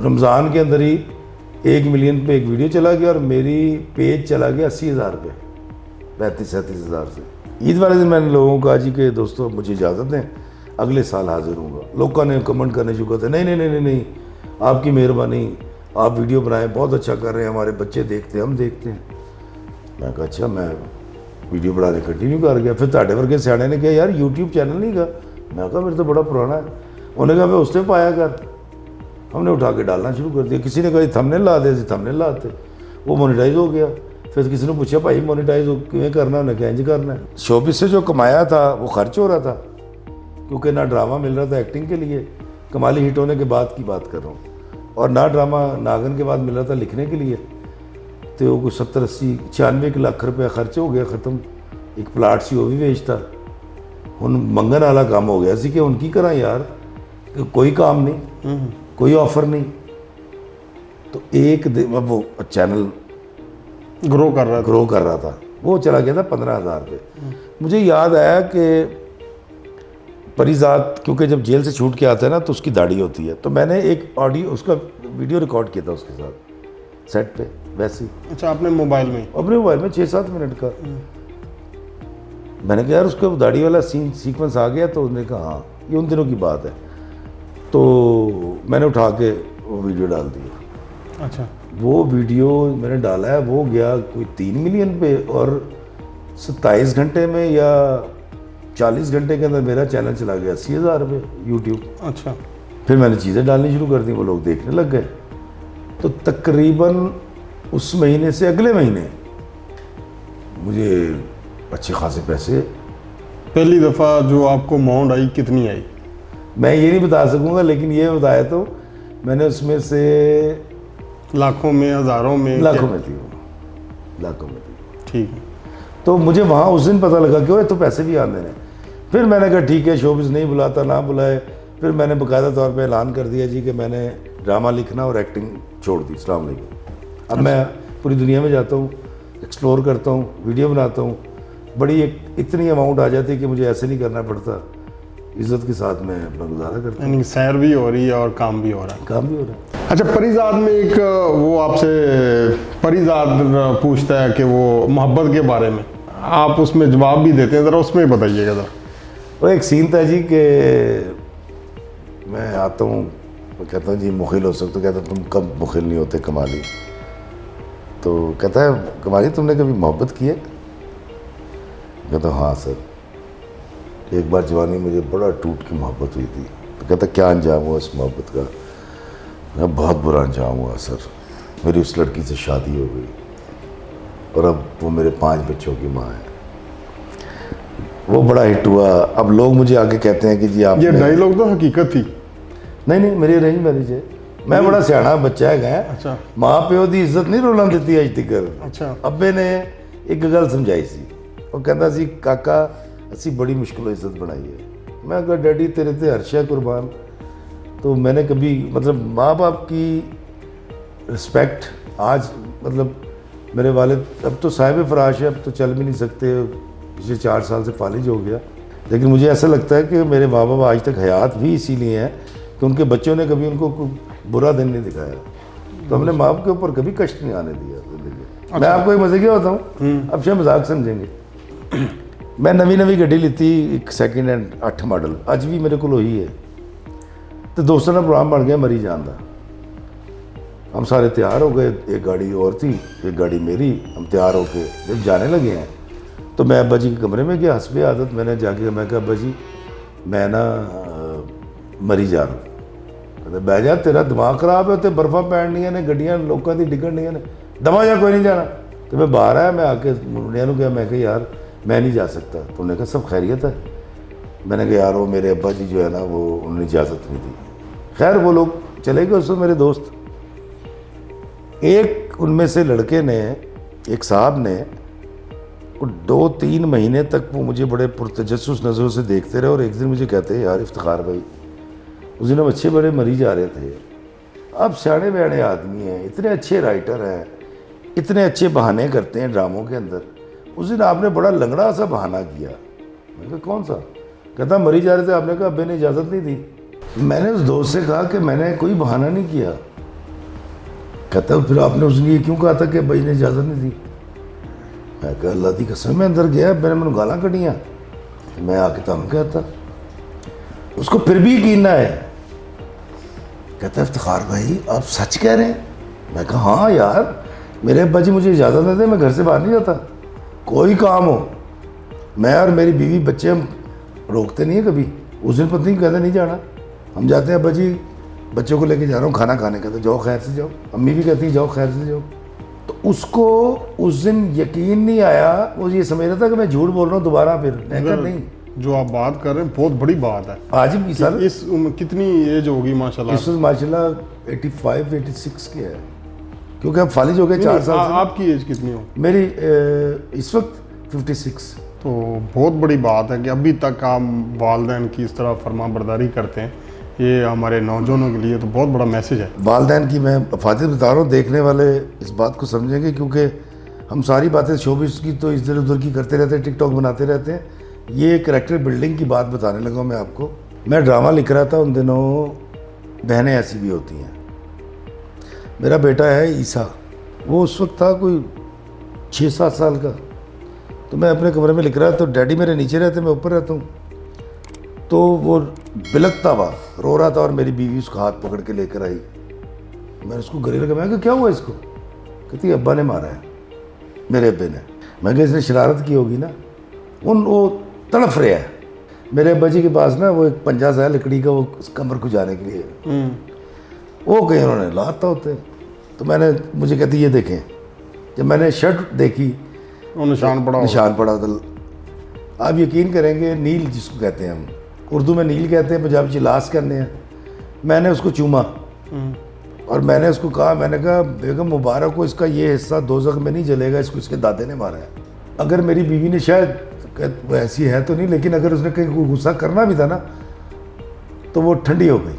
رمضان کے اندر ہی 1 ملین پہ ایک ویڈیو چلا گیا اور میری پیج چلا گیا 80 ہزار پہ، 35-37 ہزار سے. عید والے دن میں نے لوگوں کو کہا جی کہ دوستو مجھے اجازت دیں، اگلے سال حاضر ہوں گا. لوگوں نے کمنٹ کرنے شروع کر دیا، نہیں آپ کی مہربانی، آپ ویڈیو بنائیں، بہت اچھا کر رہے ہیں، ہمارے بچے دیکھتے ہیں، ہم دیکھتے ہیں. میں کہا اچھا، میں ویڈیو بنانے کنٹینیو کر گیا. پھر تاڑے ورگے سیاڑے نے کہا یار یوٹیوب چینل نہیں کا. میں کہا میرے تو بڑا پرانا ہے. انہوں نے کہا میں اس نے پایا کر. ہم نے اٹھا کے ڈالنا شروع کر دیا. کسی نے کہا تھمبنیل لا دے، تھمبنیل لاتے، وہ مونیٹائز ہو گیا. پھر کسی نے پوچھا بھائی مونیٹائز کیوں کرنا ہے؟ انہیں کہا انج کرنا ہے. شوبز سے جو کمایا تھا وہ خرچ ہو رہا تھا کیونکہ نہ ڈرامہ مل رہا تھا ایکٹنگ کے لیے، کمالی ہٹ ہونے کے بعد کی بات کر رہا ہوں، اور نہ ڈرامہ ناگن کے بعد مل رہا تھا لکھنے کے لیے. تو وہ 70-80 96 لاکھ روپے خرچ ہو گیا، ختم. ایک پلاٹ سی وہ بھی بیچتا. ہن منگن والا کام ہو گیا سی کہ ان کی کرا یار، کوئی کام نہیں، کوئی آفر نہیں. تو ایک وہ چینل گرو کر رہا تھا، وہ چلا گیا تھا 15 ہزار پہ. مجھے یاد آیا کہ پریزاد کیونکہ جب جیل سے چھوٹ کے آتا ہے نا تو اس کی داڑھی ہوتی ہے، تو میں نے ایک آڈیو اس کا ویڈیو ریکارڈ کیا تھا اس کے ساتھ سیٹ پہ ویسے ہی. اچھا، آپ نے موبائل میں؟ اپنے موبائل میں 6-7 منٹ کا. میں نے کہا یار اس کا داڑھی والا سیکوینس آ گیا، تو انہوں نے کہا ہاں یہ ان دنوں کی بات ہے. تو میں نے اٹھا کے وہ ویڈیو ڈال دیا. اچھا، وہ ویڈیو میں نے ڈالا ہے، وہ گیا کوئی 3 ملین پہ، اور 27 گھنٹے میں یا 40 گھنٹے کے اندر میرا چینل چلا گیا 80 ہزار پہ یوٹیوب. اچھا، پھر میں نے چیزیں ڈالنی شروع کر دیں، وہ لوگ دیکھنے لگ گئے. تو تقریباً اس مہینے سے اگلے مہینے مجھے اچھے خاصے پیسے. پہلی دفعہ جو آپ کو اماؤنٹ آئی کتنی آئی؟ میں یہ نہیں بتا سکوں گا، لیکن یہ بتایا تو میں نے اس میں سے لاکھوں میں، ہزاروں میں؟ لاکھوں میں تھی، لاکھوں میں تھی. ٹھیک ہے. تو مجھے وہاں اس دن پتہ لگا کہ وہ تو پیسے بھی آنے ہیں. پھر میں نے کہا ٹھیک ہے، شوبز نہیں بلاتا نہ بلائے. پھر میں نے باقاعدہ طور پہ اعلان کر دیا جی کہ میں نے ڈرامہ لکھنا اور ایکٹنگ چھوڑ دی. السلام علیکم. اب میں پوری دنیا میں جاتا ہوں، ایکسپلور کرتا ہوں، ویڈیو بناتا ہوں. بڑی اتنی اماؤنٹ آ جاتی ہے کہ مجھے ایسے نہیں کرنا پڑتا، عزت کے ساتھ میں اپنا گزارا کرتا ہوں. یعنی سیر بھی ہو رہی ہے اور کام بھی ہو رہا ہے. کام بھی ہو رہا ہے. اچھا، پریزاد میں ایک وہ آپ سے پریزاد پوچھتا ہے کہ وہ محبت کے بارے میں آپ اس میں جواب بھی دیتے ہیں، ذرا اس میں بتائیے گا ذرا. وہ ایک سین تھا جی کہ میں آتا ہوں، میں کہتا ہوں جی مخل ہو سکتا، کہتا تم کب مخل نہیں ہوتے کمالی. تو کہتا ہے کمالی تم نے کبھی محبت کی ہے؟ کہتا ہوں ہاں سر. ایک بار جوانی مجھے بڑا ٹوٹ کی محبت ہوئی تھی. تو کہتا کیا انجام ہوا اس محبت کا؟ میں بہت برا انجام ہوا سر. میری اس لڑکی سے شادی ہو گئی اور اب وہ میرے 5 بچوں کی ماں ہے. وہ بڑا ہٹ ہوا. اب لوگ مجھے آگے کہتے ہیں کہ جی آپ یہ ڈائلاگ تو حقیقت تھی. نہیں میری ارینج میرج ہے. میں بڑا سیاح بچہ ہے گیا. اچھا. ماں پیو دی عزت نہیں رولن دیتی اج تک. اچھا. ابے نے ایک گل سمجھائی سی. وہ کہتا سی کاکا اسی بڑی مشکل عزت بنائی ہے. میں کہا ڈیڈی تیرے تے ہر شے قربان. تو میں نے کبھی مطلب ماں باپ کی رسپیکٹ آج مطلب میرے والد اب تو صاحب فراش ہے, اب تو چل بھی نہیں سکتے, پچھلے 4 سال سے فالج ہو گیا, لیکن مجھے ایسا لگتا ہے کہ میرے ماں باپ آج تک حیات بھی اسی لیے ہیں کہ ان کے بچوں نے کبھی ان کو کوئی برا دن نہیں دکھایا. تو ہم نے ماں باپ کے اوپر کبھی کشٹ نہیں آنے دیا زندگی. میں آپ کو ایک مزے کیا ہوتا ہوں, اب شاید مذاق سمجھیں گے. میں نوی گڈی لیتی ایک سیکنڈ ہینڈ 8 ماڈل, اج بھی میرے کو وہی ہے. تو دوستوں کا پروگرام بن گیا مری جان کا. ہم سارے تیار ہو گئے, ایک گاڑی اور تھی ایک گاڑی میری. ہم تیار ہو کے جب جانے لگے ہیں تو میں ابا جی کے کمرے میں گیا. حسب عادت میں نے جا کے میں کہا ابا جی میں نا مری جا رہا ہوں. کہتے بہ جا تیرا دماغ خراب ہے, اتنے برفا پینڈیاں نے, گڈیاں لوگوں کی ڈگنیاں نے, دما جا کوئی نہیں جانا. تو میں باہر آیا, میں آ کے منڈیا کو کہا, میں کہ یار میں نہیں جا سکتا. تو انہوں نے کہا سب خیریت ہے؟ میں نے کہا یار وہ میرے ابا جی جو ہے نا وہ انہوں نے اجازت نہیں دی. خیر وہ لوگ چلے گئے. اس میں میرے دوست ایک ان میں سے لڑکے نے, ایک صاحب نے 2-3 مہینے تک وہ مجھے بڑے پرتجسس نظروں سے دیکھتے رہے. اور ایک دن مجھے کہتے ہیں یار افتخار بھائی اس دن ہم اچھے بڑے مری جا رہے تھے, آپ سیاڑے بیاڑے آدمی ہیں, اتنے اچھے رائٹر ہیں, اتنے اچھے بہانے کرتے ہیں ڈراموں کے اندر, اس دن آپ نے بڑا لنگڑا سا بہانہ کیا. میں نے کہا کون سا؟ کہتا مری جا رہے تھے. آپ نے کہا ابے نے اجازت نہیں دی. میں نے اس دوست سے کہا کہ میں نے کوئی بہانہ نہیں کیا. کہتا پھر آپ نے اس نے یہ کیوں کہا تھا کہ بھائی نے اجازت نہیں دی؟ میں کہا اللہ کی قسم میں اندر گیا, میں نے گالاں کٹیاں, میں آ کے تم کہتا. اس کو پھر بھی یقین نہ ہے. کہتا افتخار بھائی آپ سچ کہہ رہے ہیں؟ میں کہا ہاں یار میرے ابا جی مجھے اجازت نہیں دے, میں گھر سے باہر نہیں جاتا. کوئی کام ہو میں اور میری بیوی بچے ہم روکتے نہیں ہیں کبھی. اس دن پتہ نہیں کہتے نہیں جانا, ہم جاتے ہیں ابا جی بچوں کو لے کے جا رہا ہوں کھانا کھانے کا, تو جاؤ خیر سے جاؤ. امی بھی کہتی ہیں جاؤ خیر سے جاؤ. تو اس کو اس دن یقین نہیں آیا, وہ یہ سمجھ رہا تھا کہ میں جھوٹ بول رہا ہوں دوبارہ. پھر میں کہا نہیں, جو آپ بات کر رہے ہیں بہت بڑی بات ہے. آج بھی سر اس کتنی ایج ہوگی ماشاءاللہ؟ اس وقت ماشاءاللہ 85-86 کے ہے, کیونکہ اب فالج ہو گئے 4 سال سے. آپ کی ایج کتنی ہو؟ میری اس وقت 56. تو بہت بڑی بات ہے کہ ابھی تک آپ والدین کی اس طرح فرما برداری کرتے ہیں. یہ ہمارے نوجوانوں کے لیے تو بہت بڑا میسیج ہے. والدین کی میں افادیت بتا رہا ہوں, دیکھنے والے اس بات کو سمجھیں گے, کیونکہ ہم ساری باتیں شوبز کی تو ادھر ادھر کی کرتے رہتے ہیں, ٹک ٹاک بناتے رہتے ہیں. یہ کریکٹر بلڈنگ کی بات بتانے لگا میں آپ کو. میں ڈرامہ لکھ رہا تھا ان دنوں, بہنیں ایسی بھی ہوتی ہیں. میرا بیٹا ہے عیسیٰ, وہ اس وقت تھا کوئی 6-7 سال کا. تو میں اپنے کمرے میں لکھ رہا, تو ڈیڈی میرے نیچے رہتے, میں اوپر رہتا ہوں. تو وہ بلکتا ہوا رو رہا تھا, اور میری بیوی اس کا ہاتھ پکڑ کے لے کر آئی. میں اس کو گلے لگا, میں کہا کیا ہوا اس کو؟ کہتی ابا نے مارا ہے, میرے ابے نے. میں کہا اس نے شرارت کی ہوگی نا. وہ تڑف رہا ہے. میرے ابا جی کے پاس نا وہ ایک پنجا سا ہے لکڑی کا, وہ کمر کو جانے کے لیے, وہ کہیں انہوں نے لاتا ہوتے. تو میں نے, مجھے کہتی یہ دیکھیں, جب میں نے شرٹ دیکھی نشان پڑا تھا. آپ یقین کریں گے, نیل جس کو کہتے ہیں ہم اردو میں نیل کہتے ہیں, پنجابی لاس کرنے ہیں. میں نے اس کو چوما اور میں نے اس کو کہا, میں نے کہا بیگم مبارک کو, اس کا یہ حصہ دوزخ میں نہیں جلے گا, اس کو اس کے دادے نے مارا ہے. اگر میری بیوی نے شاید وہ ایسی ہے تو نہیں, لیکن اگر اس نے کہیں کوئی غصہ کرنا بھی تھا نا تو وہ ٹھنڈی ہو گئی.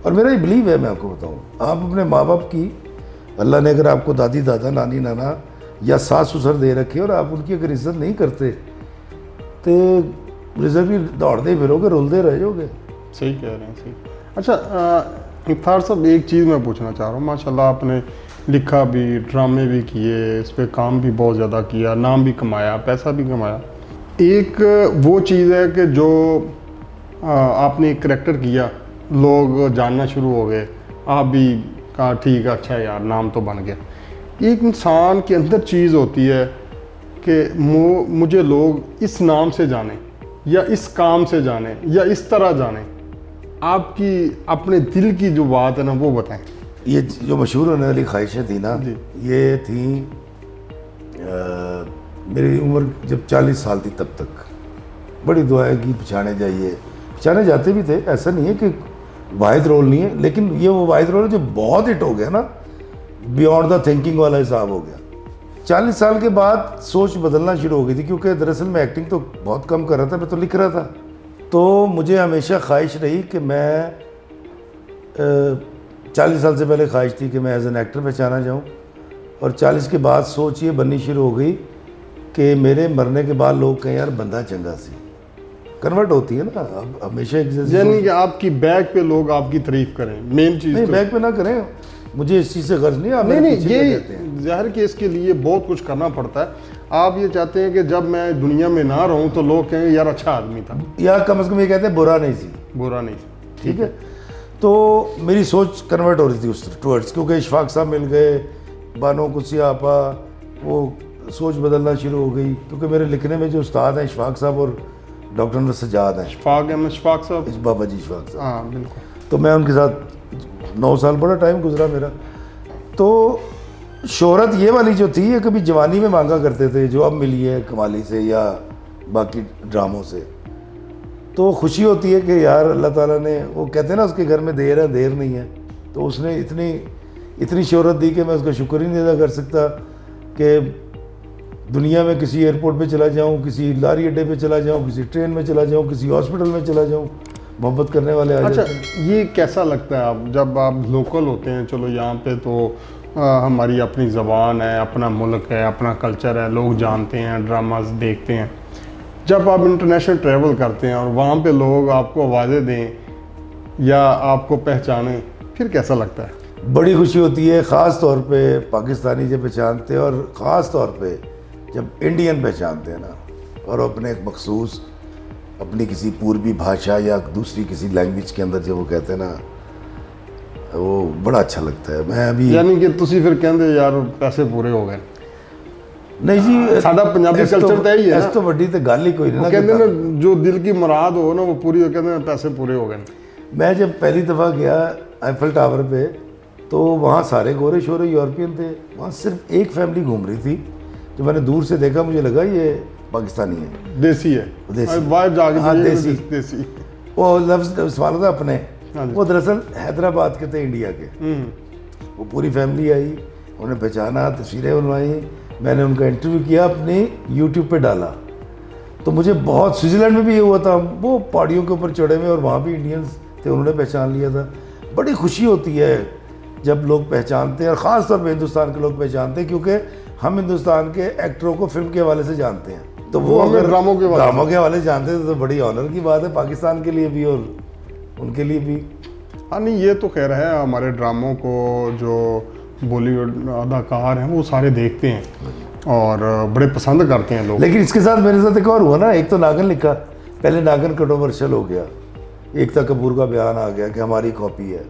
اور میرا یہ بلیو ہے, میں آپ کو بتاؤں, آپ اپنے ماں باپ کی, اللہ نے اگر آپ کو دادی دادا نانی نانا یا ساس سسر دے رکھے, اور آپ ان کی اگر عزت نہیں کرتے تو رزق بھی دوڑتے پھرو گے, رولتے رہ جاؤ گے. صحیح کہہ رہے ہیں, صحیح. اچھا افتخار صاحب, ایک چیز میں پوچھنا چاہ رہا ہوں. ماشاءاللہ آپ نے لکھا بھی, ڈرامے بھی کیے, اس پہ کام بھی بہت زیادہ کیا, نام بھی کمایا, پیسہ بھی کمایا. ایک وہ چیز ہے کہ جو آپ نے ایک کریکٹر کیا لوگ جاننا شروع ہو گئے, آپ بھی کہا ٹھیک ہے اچھا یار نام تو بن گیا. ایک انسان کے اندر چیز ہوتی ہے کہ مجھے لوگ اس نام سے جانیں یا اس کام سے جانیں یا اس طرح جانیں. آپ کی اپنے دل کی جو بات ہے نا وہ بتائیں. یہ جو مشہور ہونے والی خواہشیں تھیں نا, یہ تھیں میری عمر جب 40 سال تھی تب تک. بڑی دعائیں کی پچھانے جائیے, پچھانے جاتے بھی تھے, ایسا نہیں ہے کہ واحد رول نہیں ہے, لیکن یہ وہ واحد رول ہے جو بہت ہٹ ہو گیا نا, بیونڈ دا تھنکنگ والا حساب ہو گیا. 40 سال کے بعد سوچ بدلنا شروع ہو گئی تھی, کیونکہ دراصل میں ایکٹنگ تو بہت کم کر رہا تھا, میں تو لکھ رہا تھا. تو مجھے ہمیشہ خواہش رہی کہ میں 40 سال سے پہلے خواہش تھی کہ میں ایز این ایکٹر پہچانا جاؤں, اور 40 کے بعد سوچ یہ بننی شروع ہو گئی کہ میرے مرنے کے بعد لوگ کہیں یار بندہ چنگا سی. کنورٹ ہوتی ہے نا اب ہمیشہ ایک جیسے, یعنی کہ آپ کی بیک پہ لوگ آپ کی تعریف کریں, مین چیز نہیں بیک پہ نہ کریں, مجھے اس چیز سے غرض نہیں. آپ نہیں یہ ظاہر کہ اس کے لیے بہت کچھ کرنا پڑتا ہے. آپ یہ چاہتے ہیں کہ جب میں دنیا میں نہ رہوں تو لوگ کہیں یار اچھا آدمی تھا, یا کم از کم یہ کہتے ہیں برا نہیں سی, برا نہیں تھا. ٹھیک ہے. تو میری سوچ کنورٹ ہو رہی تھی اس ٹورڈس, کیونکہ اشفاق صاحب مل گئے, بانو قدسی آپا, وہ سوچ بدلنا شروع ہو گئی. کیونکہ میرے لکھنے میں جو استاد ہیں اشفاق صاحب اور ڈاکٹر انور سجاد ہیں, اشفاق صاحب, بابا جی اشفاق صاحب, ہاں بالکل. تو میں ان کے ساتھ 9 سال بڑا ٹائم گزرا میرا. تو شہرت یہ والی جو تھی یہ کبھی جوانی میں مانگا کرتے تھے, جو اب ملی ہے کمالی سے یا باقی ڈراموں سے. تو خوشی ہوتی ہے کہ یار اللہ تعالیٰ نے, وہ کہتے ہیں نا اس کے گھر میں دیر ہے دیر نہیں ہے, تو اس نے اتنی شہرت دی کہ میں اس کا شکر ہی نہیں ادا کر سکتا. کہ دنیا میں کسی ایئرپورٹ پہ چلا جاؤں, کسی لاری اڈے پہ چلا جاؤں, کسی ٹرین میں چلا جاؤں, کسی ہاسپٹل میں چلا جاؤں, محبت کرنے والے آ اچھا جاتے ہیں. یہ کیسا لگتا ہے آپ جب آپ لوکل ہوتے ہیں؟ چلو یہاں پہ تو ہماری اپنی زبان ہے, اپنا ملک ہے, اپنا کلچر ہے, لوگ جانتے ہیں, ڈراماز دیکھتے ہیں. جب آپ انٹرنیشنل ٹریول کرتے ہیں اور وہاں پہ لوگ آپ کو آوازیں دیں یا آپ کو پہچانیں, پھر کیسا لگتا ہے؟ بڑی خوشی ہوتی ہے, خاص طور پہ پاکستانی جب پہچانتے ہیں, اور خاص طور پہ جب انڈین پہچانتے ہیں نا, اور اپنے ایک مخصوص اپنی کسی پوربی بھاشا یا دوسری کسی لینگویج کے اندر جب وہ کہتے ہیں نا, وہ بڑا اچھا لگتا ہے. میں ابھی یعنی کہ تسی پھر کہندے یار پیسے پورے ہو گئے. نہیں جی, ساڈا پنجابی کلچر تو یہی ہے, اس تو بڑی تو گل ہی کوئی نہیں. کہندے نا جو دل کی مراد ہو نا وہ پوری ہو, کہندے پیسے پورے ہو گئے. میں جب پہلی دفعہ گیا ایفل ٹاور پہ, تو وہاں سارے گورے شورے یورپین تھے, وہاں صرف ایک فیملی گھوم رہی تھی. جو میں نے دور سے دیکھا مجھے لگا یہ پاکستانی ہے, دیسی ہے, باہر جا کے دیسی. وہ لفظ سوال تھا اپنے, وہ دراصل حیدرآباد کے تھے, انڈیا کے. وہ پوری فیملی آئی, انہیں پہچانا, تصویریں بنوائی, میں نے ان کا انٹرویو کیا, اپنی یوٹیوب پہ ڈالا. تو مجھے بہت, سوئٹزرلینڈ میں بھی یہ ہوا تھا, وہ پہاڑیوں کے اوپر چڑھے ہوئے اور وہاں بھی انڈینس تھے, انہوں نے پہچان لیا تھا. بڑی خوشی ہوتی ہے جب لوگ پہچانتے ہیں, اور خاص طور پہ ہندوستان کے لوگ پہچانتے ہیں, کیونکہ ہم ہندوستان کے ایکٹروں کو فلم کے حوالے سے جانتے ہیں. تو وہ اگر ڈراموں کے حوالے سے جانتے ہیں تو بڑی آنر کی بات ہے پاکستان کے لیے بھی اور ان کے لیے بھی. ہاں نہیں یہ تو خیر ہے, ہمارے ڈراموں کو جو بالی ووڈ اداکار ہیں وہ سارے دیکھتے ہیں اور بڑے پسند کرتے ہیں لوگ. لیکن اس کے ساتھ میرے ساتھ ایک اور ہوا نا, ایک تو ناگن لکھا, پہلے ناگن کنٹروورشل ہو گیا, ایکتا کپور کا بیان آ گیا کہ ہماری کاپی ہے.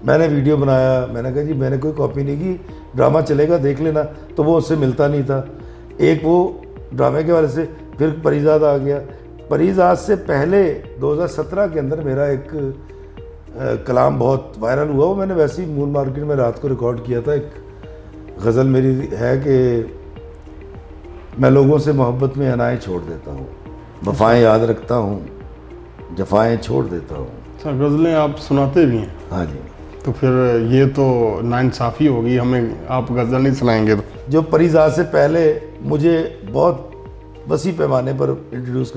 میں نے ویڈیو بنایا, میں نے کہا جی میں نے کوئی کاپی نہیں کی, ڈرامہ چلے گا دیکھ لینا. تو وہ اس سے ملتا نہیں تھا. ایک وہ ڈرامے کے حوالے سے, پھر پریزاد آ گیا. پریزاد سے پہلے 2017 کے اندر میرا ایک کلام بہت وائرل ہوا, وہ میں نے ویسے ہی مون مارکیٹ میں رات کو ریکارڈ کیا تھا. ایک غزل میری ہے کہ میں لوگوں سے محبت میں انائیں چھوڑ دیتا ہوں, وفائیں یاد رکھتا ہوں, جفائیں چھوڑ دیتا ہوں. اچھا غزلیں آپ سناتے بھی ہیں؟ ہاں جی. تو پھر یہ تو ناانصافی ہوگی, ہمیں آپ غزل نہیں سنائیں گے تو. جو پریزاد سے پہلے مجھے بہت وسیع پیمانے پر انٹروڈیوس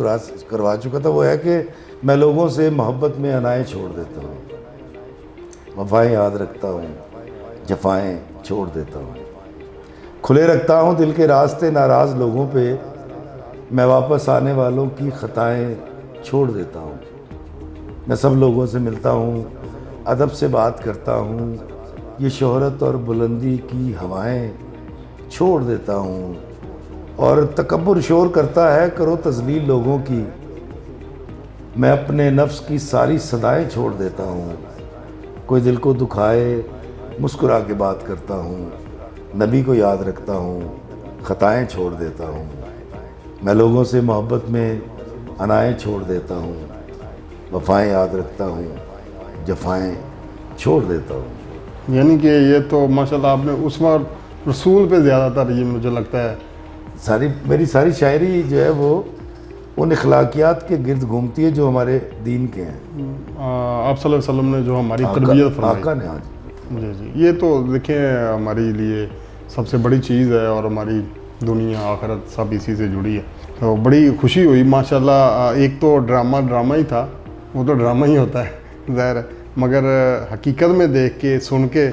کروا چکا تھا, وہ ہے کہ میں لوگوں سے محبت میں انائیں چھوڑ دیتا ہوں, وفائیں یاد رکھتا ہوں, جفائیں چھوڑ دیتا ہوں. کھلے رکھتا ہوں دل کے راستے ناراض لوگوں پہ, میں واپس آنے والوں کی خطائیں چھوڑ دیتا ہوں. میں سب لوگوں سے ملتا ہوں, ادب سے بات کرتا ہوں, یہ شہرت اور بلندی کی ہوائیں چھوڑ دیتا ہوں. اور تکبر شور کرتا ہے کرو تذلیل لوگوں کی, میں اپنے نفس کی ساری صدائیں چھوڑ دیتا ہوں. کوئی دل کو دکھائے مسکرا کے بات کرتا ہوں، نبی کو یاد رکھتا ہوں، خطائیں چھوڑ دیتا ہوں، میں لوگوں سے محبت میں انائیں چھوڑ دیتا ہوں، وفائیں یاد رکھتا ہوں، جفائیں چھوڑ دیتا ہوں۔ یعنی کہ یہ تو ماشاءاللہ آپ نے اس وقت رسول پہ زیادہ تر یہ مجھے لگتا ہے میری ساری شاعری جو ہے وہ ان اخلاقیات کے گرد گھومتی ہے جو ہمارے دین کے ہیں، آپ صلی اللہ علیہ وسلم نے جو ہماری تربیت فرمائی۔ آقا نے جی جی، یہ تو دیکھیں ہمارے لیے سب سے بڑی چیز ہے، اور ہماری دنیا آخرت سب اسی سے جڑی ہے، تو بڑی خوشی ہوئی ماشاءاللہ۔ ایک تو ڈرامہ ہی تھا، وہ تو ڈرامہ ہی ہوتا ہے ظاہر ہے، مگر حقیقت میں دیکھ کے سن کے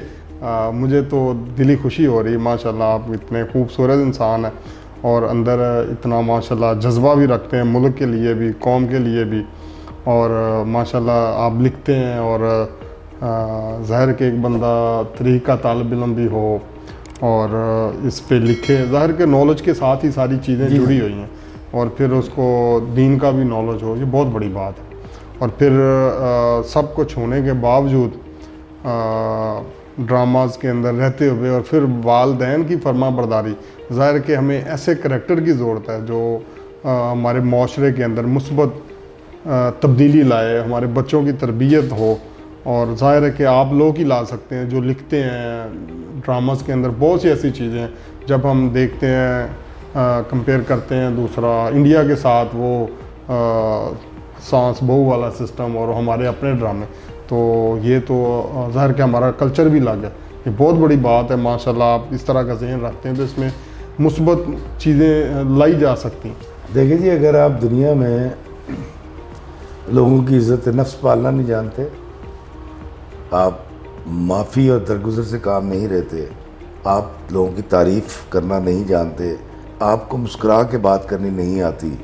مجھے تو دلی خوشی ہو رہی ہے ماشاءاللہ۔ آپ اتنے خوبصورت انسان ہیں اور اندر اتنا ماشاءاللہ جذبہ بھی رکھتے ہیں ملک کے لیے بھی، قوم کے لیے بھی، اور ماشاءاللہ آپ لکھتے ہیں، اور ظاہر کہ ایک بندہ طریقہ طالب علم بھی ہو اور اس پہ لکھے، ظاہر کہ نالج کے ساتھ ہی ساری چیزیں جڑی ہوئی ہیں، اور پھر اس کو دین کا بھی نالج ہو، یہ بہت بڑی بات ہے۔ اور پھر سب کچھ ہونے کے باوجود ڈراماز کے اندر رہتے ہوئے، اور پھر والدین کی فرما برداری، ظاہر کہ ہمیں ایسے کریکٹر کی ضرورت ہے جو ہمارے معاشرے کے اندر مثبت تبدیلی لائے، ہمارے بچوں کی تربیت ہو، اور ظاہر ہے کہ آپ لوگ ہی لا سکتے ہیں جو لکھتے ہیں ڈراماز کے اندر۔ بہت سی ایسی چیزیں ہیں جب ہم دیکھتے ہیں، کمپیئر کرتے ہیں دوسرا انڈیا کے ساتھ، وہ سانس بہو والا سسٹم اور ہمارے اپنے ڈرامے، تو یہ تو ظاہر کہ ہمارا کلچر بھی الگ ہے، یہ بہت بڑی بات ہے ماشاءاللہ۔ آپ اس طرح کا ذہن رکھتے ہیں تو اس میں مثبت چیزیں لائی جا سکتی ہیں۔ دیکھیں جی، اگر آپ دنیا میں لوگوں کی عزت نفس پالنا نہیں جانتے، آپ معافی اور درگزر سے کام نہیں رہتے، آپ لوگوں کی تعریف کرنا نہیں جانتے، آپ کو مسکرا کے بات کرنی نہیں آتی،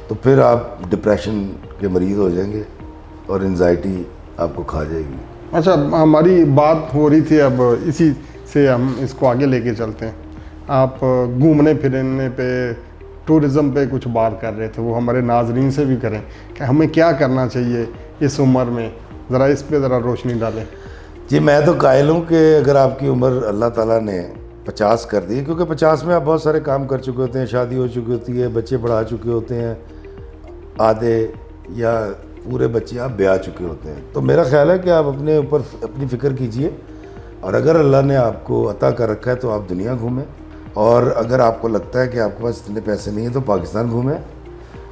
تو پھر آپ ڈپریشن کے مریض ہو جائیں گے اور انزائٹی آپ کو کھا جائے گی۔ اچھا، ہماری بات ہو رہی تھی، اب اسی سے ہم اس کو آگے لے کے چلتے ہیں۔ آپ گھومنے پھرنے پہ، ٹورزم پہ کچھ بات کر رہے تھے، وہ ہمارے ناظرین سے بھی کریں کہ ہمیں کیا کرنا چاہیے اس عمر میں، ذرا اس پہ ذرا روشنی ڈالیں۔ جی، میں تو قائل ہوں کہ اگر آپ کی عمر اللہ تعالیٰ نے 50 کر دی، کیونکہ 50 میں آپ بہت سارے کام کر چکے ہوتے ہیں، شادی ہو چکی ہوتی ہے، بچے پڑھا چکے ہوتے ہیں، آدھے یا پورے بچے آپ بیاہ چکے ہوتے ہیں، تو میرا خیال ہے کہ آپ اپنے اوپر اپنی فکر کیجئے، اور اگر اللہ نے آپ کو عطا کر رکھا ہے تو آپ دنیا گھومیں، اور اگر آپ کو لگتا ہے کہ آپ کے پاس اتنے پیسے نہیں ہیں تو پاکستان گھومیں،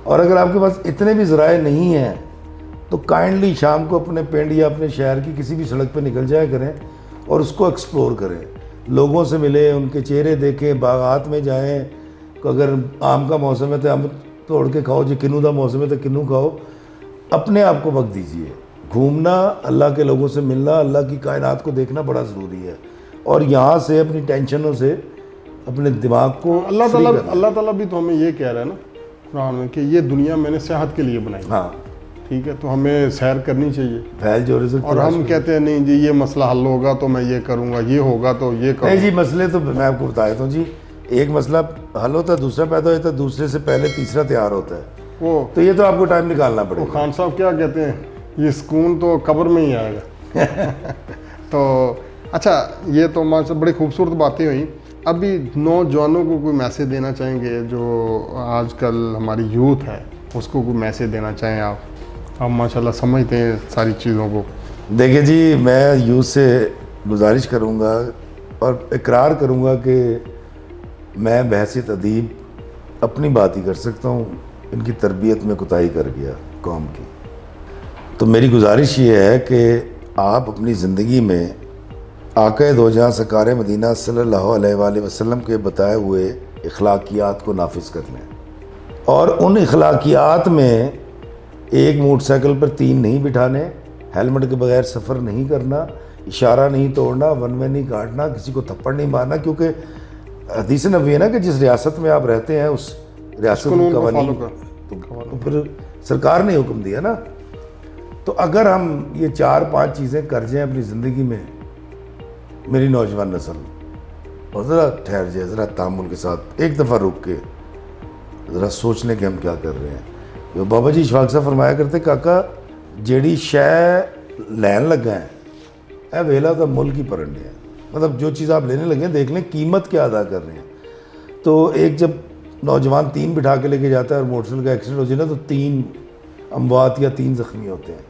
اور اگر آپ کے پاس اتنے بھی ذرائع نہیں ہیں تو کائنڈلی شام کو اپنے پنڈ یا اپنے شہر کی کسی بھی سڑک پہ نکل جایا کریں اور اس کو ایکسپلور کریں، لوگوں سے ملیں، ان کے چہرے دیکھیں، باغات میں جائیں، اگر آم کا موسم ہے تو آم توڑ کے کھاؤ، جی کنو کا موسم ہے تو کنو کھاؤ، اپنے آپ کو وقت دیجیے۔ گھومنا، اللہ کے لوگوں سے ملنا، اللہ کی کائنات کو دیکھنا بڑا ضروری ہے، اور یہاں سے اپنی ٹینشنوں سے اپنے دماغ کو اللہ تعالیٰ بھی تو ہمیں یہ کہہ رہا ہے نا قرآن میں کہ یہ دنیا میں نے صحت کے لیے بنائی، ہاں ٹھیک ہے، تو ہمیں سیر کرنی چاہیے، پھیل جو رزق اور ہم کہتے ہیں نہیں جی یہ مسئلہ حل ہوگا تو میں یہ کروں گا، یہ ہوگا تو یہ کروں نہیں گا۔ جی، مسئلے تو میں آپ کو بتا دیتا ہوں جی، ایک مسئلہ حل ہوتا ہے، دوسرا پیدا ہوتا ہے، دوسرے سے پہلے تیسرا تیار ہوتا ہے، وہ یہ تو آپ کو ٹائم نکالنا پڑے گا۔ خان صاحب کیا کہتے ہیں، یہ سکون تو قبر میں ہی آئے گا۔ تو اچھا، یہ تو ماشاء بڑی خوبصورت باتیں ہوئیں۔ ابھی نوجوانوں کو کوئی میسیج دینا چاہیں گے، جو آج کل ہماری یوتھ ہے اس کو کوئی میسیج دینا چاہیں آپ ماشاءاللہ سمجھتے ہیں ساری چیزوں کو؟ دیکھیں جی، میں یوتھ سے گزارش کروں گا اور اقرار کروں گا کہ میں بحیثیت ادیب اپنی بات ہی کر سکتا ہوں، ان کی تربیت میں کوتاہی کر گیا قوم کی، تو میری گزارش یہ ہے کہ آپ اپنی زندگی میں آقا دو جہاں سرکار مدینہ صلی اللہ علیہ وآلہ وسلم کے بتائے ہوئے اخلاقیات کو نافذ کر لیں، اور ان اخلاقیات میں ایک موٹر سائیکل پر 3 نہیں بٹھانے، ہیلمٹ کے بغیر سفر نہیں کرنا، اشارہ نہیں توڑنا، ون وے نہیں کاٹنا، کسی کو تھپڑ نہیں مارنا، کیونکہ حدیث نبوی ہے نا کہ جس ریاست میں آپ رہتے ہیں اس ریاست کے قوانین تو پھر سرکار نے حکم دیا نا۔ تو اگر ہم یہ 4-5 چیزیں کر جائیں اپنی زندگی میں، میری نوجوان نسل، اور ذرا ٹھہر جائے، ذرا تحمل کے ساتھ ایک دفعہ رک کے ذرا سوچ لیں کہ ہم کیا کر رہے ہیں۔ جو بابا جی اشفاق صاحب فرمایا کرتے، کاکا جیڑی شے لین لگا ہے اے ویلا تو ملک ہی پرنڈے ہیں. مطلب جو چیز آپ لینے لگے ہیں دیکھ لیں قیمت کیا ادا کر رہے ہیں. تو ایک جب نوجوان 3 بٹھا کے لے کے جاتا ہے اور موٹر سائیکل کا ایکسیڈنٹ ہو جائے نا تو 3 اموات یا 3 زخمی ہوتے ہیں.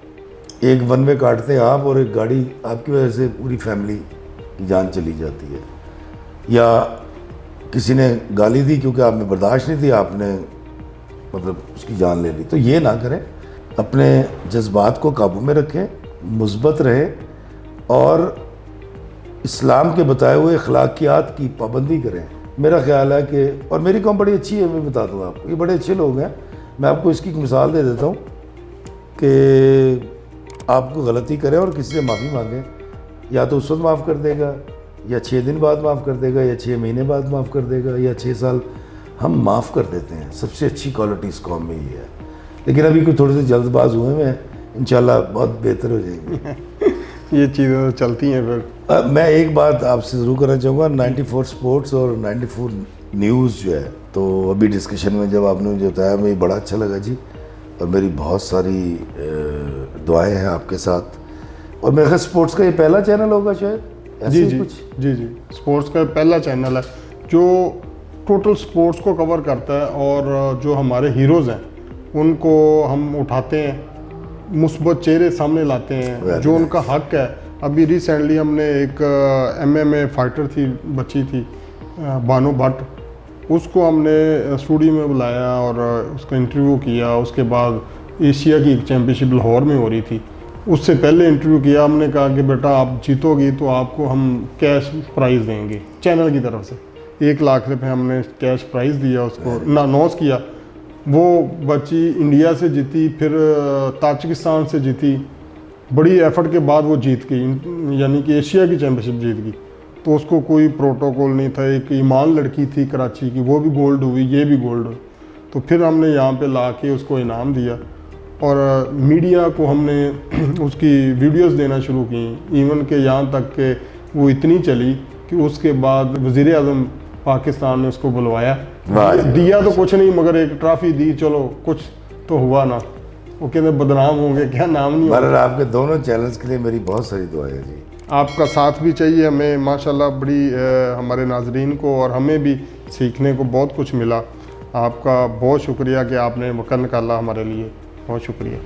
ایک ون وے کاٹتے ہیں آپ اور ایک گاڑی آپ کی وجہ سے پوری فیملی کی جان چلی جاتی ہے. یا کسی نے گالی دی کیونکہ آپ میں برداشت نہیں تھی, آپ نے مطلب اس کی جان لے لی. تو یہ نہ کریں, اپنے جذبات کو قابو میں رکھیں, مثبت رہے اور اسلام کے بتائے ہوئے اخلاقیات کی پابندی کریں. میرا خیال ہے کہ, اور میری قوم بڑی اچھی ہے, میں بتا دوں آپ کو, یہ بڑے اچھے لوگ ہیں. میں آپ کو اس کی ایک مثال دے دیتا ہوں کہ آپ کو غلطی کریں اور کسی سے معافی مانگیں, یا تو اس وقت معاف کر دے گا, یا 6 دن بعد معاف کر دے گا, یا 6 مہینے بعد معاف کر دے گا, یا 6 سال. ہم معاف کر دیتے ہیں. سب سے اچھی کوالٹی اس قوم میں یہ ہے. لیکن ابھی کوئی تھوڑے سے جلد باز ہوئے ہیں, انشاءاللہ بہت بہتر ہو جائیں گے. یہ چیزیں چلتی ہیں پھر. میں ایک بات آپ سے ضرور کرنا چاہوں گا, 94 سپورٹس اور 94 نیوز جو ہے, تو ابھی ڈسکشن میں جب آپ نے مجھے بتایا مجھے بڑا اچھا لگا جی, اور میری بہت ساری دعائیں ہیں آپ کے ساتھ. اور میرے خیال سپورٹس کا یہ پہلا چینل ہوگا شاید, جی سپورٹس کا پہلا چینل ہے جو ٹوٹل سپورٹس کو کور کرتا ہے, اور جو ہمارے ہیروز ہیں ان کو ہم اٹھاتے ہیں, مثبت چہرے سامنے لاتے ہیں, جو ان کا حق ہے. ابھی ریسنٹلی ہم نے ایک MMA فائٹر تھی, بچی تھی بانو بھٹ, اس کو ہم نے اسٹوڈیو میں بلایا اور اس کا انٹرویو کیا. اس کے بعد ایشیا کی ایک چیمپئن شپ لاہور میں ہو رہی تھی, اس سے پہلے انٹرویو کیا. ہم نے کہا کہ بیٹا آپ جیتو گی تو آپ کو ہم کیش پرائز دیں گے چینل کی طرف سے. 1 لاکھ روپے ہم نے کیش پرائز دیا, اس کو اناؤنس کیا. وہ بچی انڈیا سے جیتی, پھر تاجکستان سے جیتی, بڑی ایفرٹ کے بعد وہ جیت گئی, یعنی کہ ایشیا کی چیمپئن شپ جیت گئی. تو اس کو کوئی پروٹوکول نہیں تھا. ایک ایمان لڑکی تھی کراچی کی, وہ بھی گولڈ ہوئی, یہ بھی گولڈ ہوئی. تو پھر ہم نے یہاں پہ لا کے اس کو انعام دیا, اور میڈیا کو ہم نے اس کی ویڈیوز دینا شروع کی. ایون کہ یہاں تک کہ وہ اتنی چلی کہ اس کے بعد وزیر اعظم پاکستان نے اس کو بلوایا. دیا تو کچھ نہیں مگر ایک ٹرافی دی, چلو کچھ تو ہوا نا. وہ کہتے بدنام ہوں گے کیا, نام نہیں ہوگا. آپ کے دونوں چینلز کے لیے میری بہت ساری دعائیں ہیں جی. آپ کا ساتھ بھی چاہیے ہمیں, ماشاءاللہ بڑی ہمارے ناظرین کو اور ہمیں بھی سیکھنے کو بہت کچھ ملا. آپ کا بہت شکریہ کہ آپ نے وقت نکالا ہمارے لیے, بہت شکریہ.